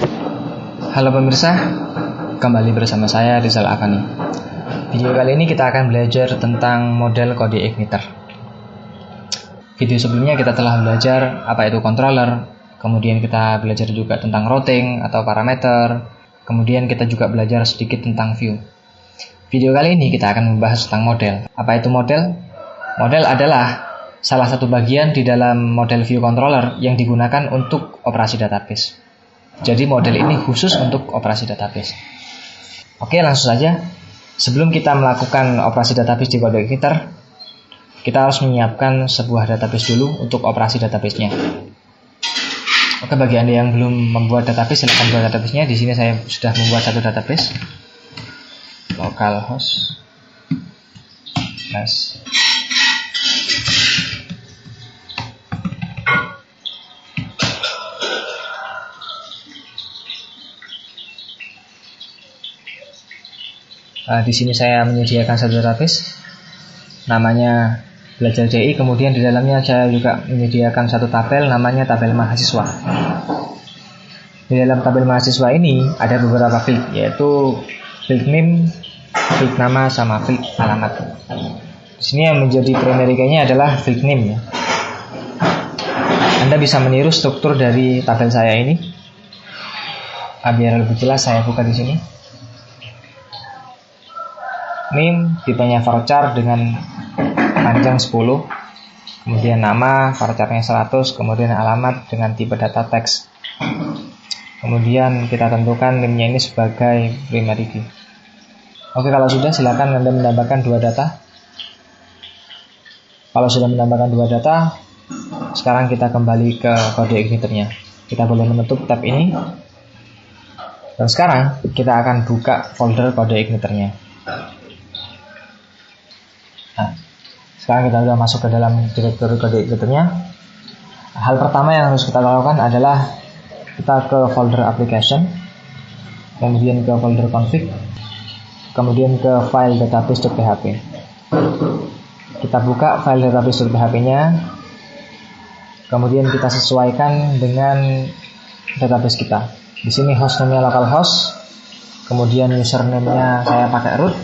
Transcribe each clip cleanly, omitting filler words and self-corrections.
Halo pemirsa, kembali bersama saya Rizal Afani. Video kali ini kita akan belajar tentang model kode igniter. Video sebelumnya kita telah belajar apa itu controller, kemudian kita belajar juga tentang routing atau parameter, kemudian kita juga belajar sedikit tentang view. Video kali ini kita akan membahas tentang model. Apa itu model? Model adalah salah satu bagian di dalam model view controller yang digunakan untuk operasi database. Jadi model ini khusus untuk operasi database. Oke, langsung saja. Sebelum kita melakukan operasi database di kode igniter, kita harus menyiapkan sebuah database dulu untuk operasi database-nya. Oke, bagi Anda yang belum membuat database, silakan buat database-nya. Di sini saya sudah membuat satu database. Localhost /. Di sini saya menyediakan satu database, namanya belajar CI. Kemudian di dalamnya saya juga menyediakan satu tabel, namanya tabel mahasiswa. Di dalam tabel mahasiswa ini ada beberapa field, yaitu field name, field nama, sama field alamat. Di sini yang menjadi primary key-nya adalah field name ya. Anda bisa meniru struktur dari tabel saya ini. Biar lebih jelas saya buka di sini. Name tipenya varchar dengan panjang 10, kemudian nama varcharnya 100, kemudian alamat dengan tipe data teks. Kemudian kita tentukan name-nya ini sebagai primary key. Oke, kalau sudah silakan Anda menambahkan dua data. Kalau sudah menambahkan dua data, sekarang kita kembali ke kode igniternya. Kita boleh menutup tab ini. Dan sekarang kita akan buka folder kode igniternya. Nah, sekarang kita sudah masuk ke dalam direktori kode igniternya. Hal pertama yang harus kita lakukan adalah kita ke folder application, kemudian ke folder config, kemudian ke file database.php. Kita buka file database.php-nya, kemudian kita sesuaikan dengan database kita. Di sini hostname-nya localhost, kemudian username-nya saya pakai root.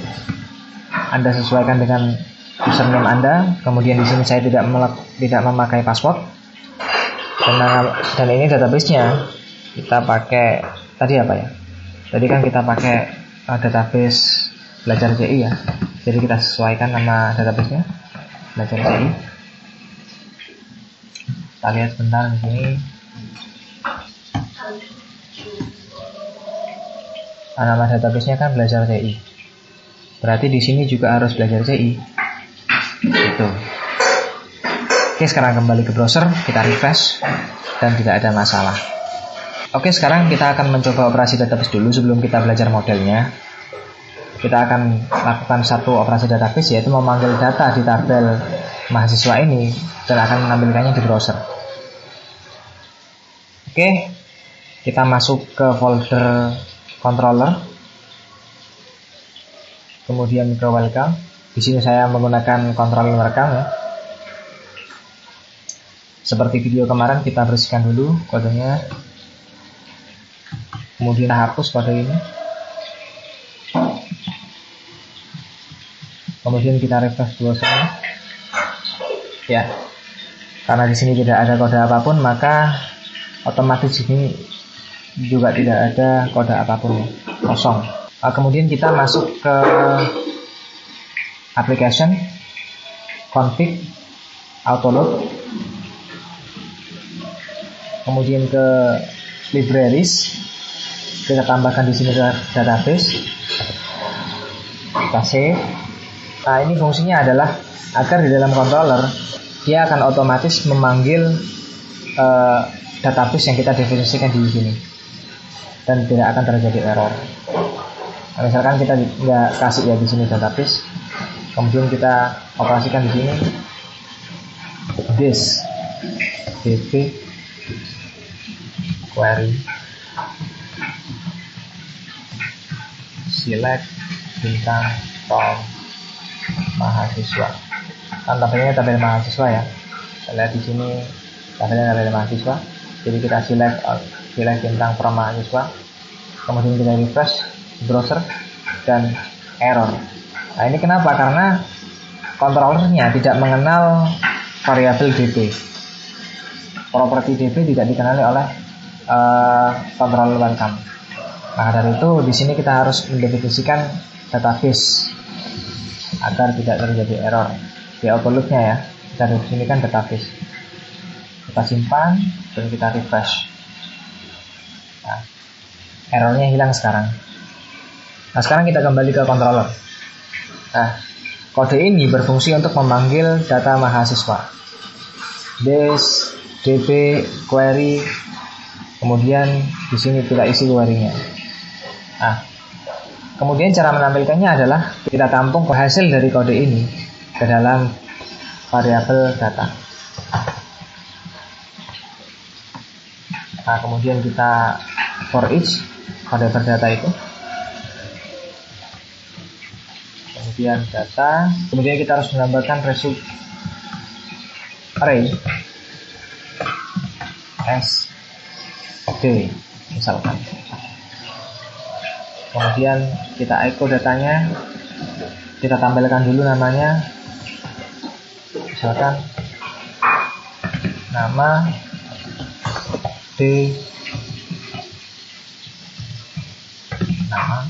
Anda sesuaikan dengan username Anda, kemudian di sini saya tidak memakai password. Dan ini database-nya kita pakai tadi apa ya? Tadi kan kita pakai database belajar CI ya. Jadi kita sesuaikan nama database-nya belajar CI. Kita lihat sebentar di sini. Nama database-nya kan belajar CI. Berarti di sini juga harus belajar CI. Gitu. Oke, sekarang kembali ke browser, kita refresh dan tidak ada masalah. Oke, sekarang kita akan mencoba operasi database dulu sebelum kita belajar modelnya. Kita akan lakukan satu operasi database, yaitu memanggil data di tabel mahasiswa ini dan akan menampilkannya di browser. Oke, kita masuk ke folder controller, kemudian ke welcome. Di sini saya menggunakan controller welcome ya. Seperti video kemarin, kita bersihkan dulu kodenya, kemudian hapus kode ini, kemudian kita refresh browsernya. Ya, karena di sini tidak ada kode apapun, maka otomatis di sini juga tidak ada kode apapun, kosong. Kemudian kita masuk ke application, config, autoload, kemudian ke libraries, kita tambahkan di sini database, kita save. Nah, ini fungsinya adalah agar di dalam controller dia akan otomatis memanggil database yang kita definisikan di sini dan tidak akan terjadi error. Nah, misalkan kita nggak kasih ya di sini database, kemudian kita operasikan di sini this db query select bintang from mahasiswa. Kan tabelnya tabel mahasiswa ya. Kita lihat di sini tabelnya tabel mahasiswa. Jadi kita select pilih bintang per mahasiswa, kemudian kita refresh browser dan error. Nah ini kenapa? Karena controllernya tidak mengenal variabel db. Properti db tidak dikenali oleh controller welcome. Maka dari itu di sini kita harus mendefinisikan database agar tidak terjadi error di overload-nya ya. Kita definisikan database. Kita simpan dan kita refresh. Nah, errornya hilang sekarang. Nah sekarang kita kembali ke controller. Nah kode ini berfungsi untuk memanggil data mahasiswa. This db query, kemudian di sini kita isi query-nya. Nah, kemudian cara menampilkannya adalah kita tampung hasil dari kode ini ke dalam variabel data. Nah, kemudian kita for each variabel data itu. Kemudian data, kemudian kita harus menambahkan result array s d misalkan. Kemudian kita echo datanya, kita tampilkan dulu namanya, misalkan nama d nama.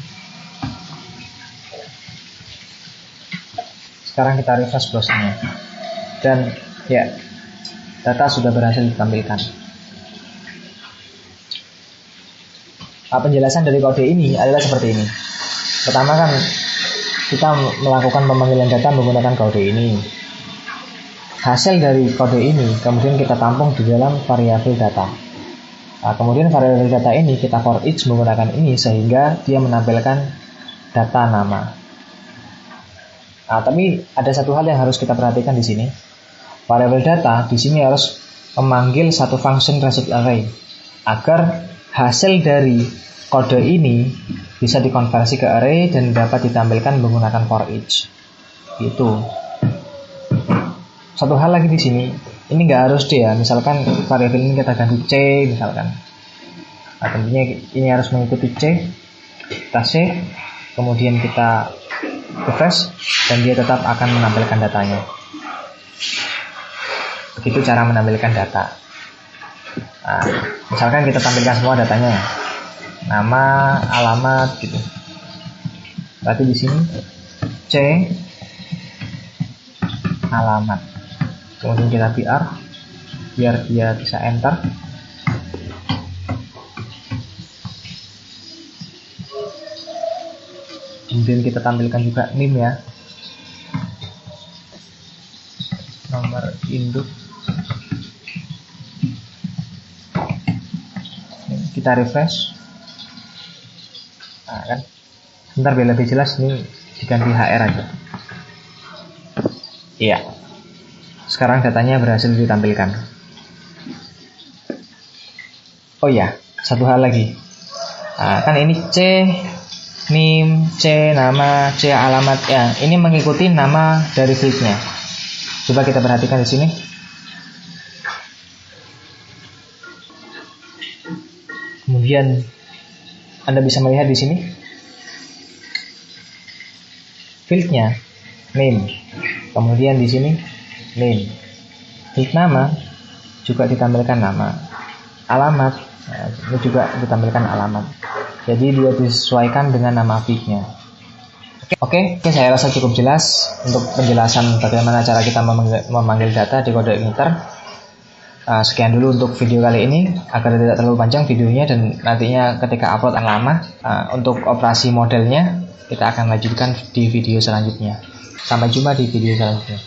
Sekarang kita refresh browsernya dan ya data sudah berhasil ditampilkan. Penjelasan dari kode ini adalah seperti ini. Pertama kan kita melakukan pemanggilan data menggunakan kode ini. Hasil dari kode ini kemudian kita tampung di dalam variabel data. Nah, kemudian variabel data ini kita for each menggunakan ini sehingga dia menampilkan data nama. Nah, tapi ada satu hal yang harus kita perhatikan di sini. Variabel data di sini harus memanggil satu function result array agar hasil dari kode ini bisa dikonversi ke array dan dapat ditampilkan menggunakan for each. Itu. Satu hal lagi di sini, ini nggak harus D ya. Misalkan variabel ini kita ganti C, misalkan. Nah, tentunya ini harus mengikuti C. Kita save, kemudian kita refresh, dan dia tetap akan menampilkan datanya. Begitu cara menampilkan data. Nah, misalkan kita tampilkan semua datanya, nama, alamat, gitu. Berarti di sini C, alamat. Kemudian kita PR, biar dia bisa enter. Kemudian kita tampilkan juga NIM ya, nomor induk. Kita refresh. Nah, kan sebentar biar lebih jelas, ini diganti HR aja. Iya, sekarang datanya berhasil ditampilkan. Oh ya, satu hal lagi. Nah, kan ini C NIM, C nama, C alamat ya. Ini mengikuti nama dari fieldnya. Coba kita perhatikan di sini. Kemudian Anda bisa melihat di sini fieldnya name, kemudian di sini name. Field nama juga ditampilkan nama, alamat ini juga ditampilkan alamat. Jadi dia disesuaikan dengan nama fieldnya. Oke, saya rasa cukup jelas untuk penjelasan bagaimana cara kita memanggil data di kode igniter. Sekian dulu untuk video kali ini, agar tidak terlalu panjang videonya dan nantinya ketika upload akan lama. Untuk operasi modelnya kita akan lanjutkan di video selanjutnya. Sampai jumpa di video selanjutnya.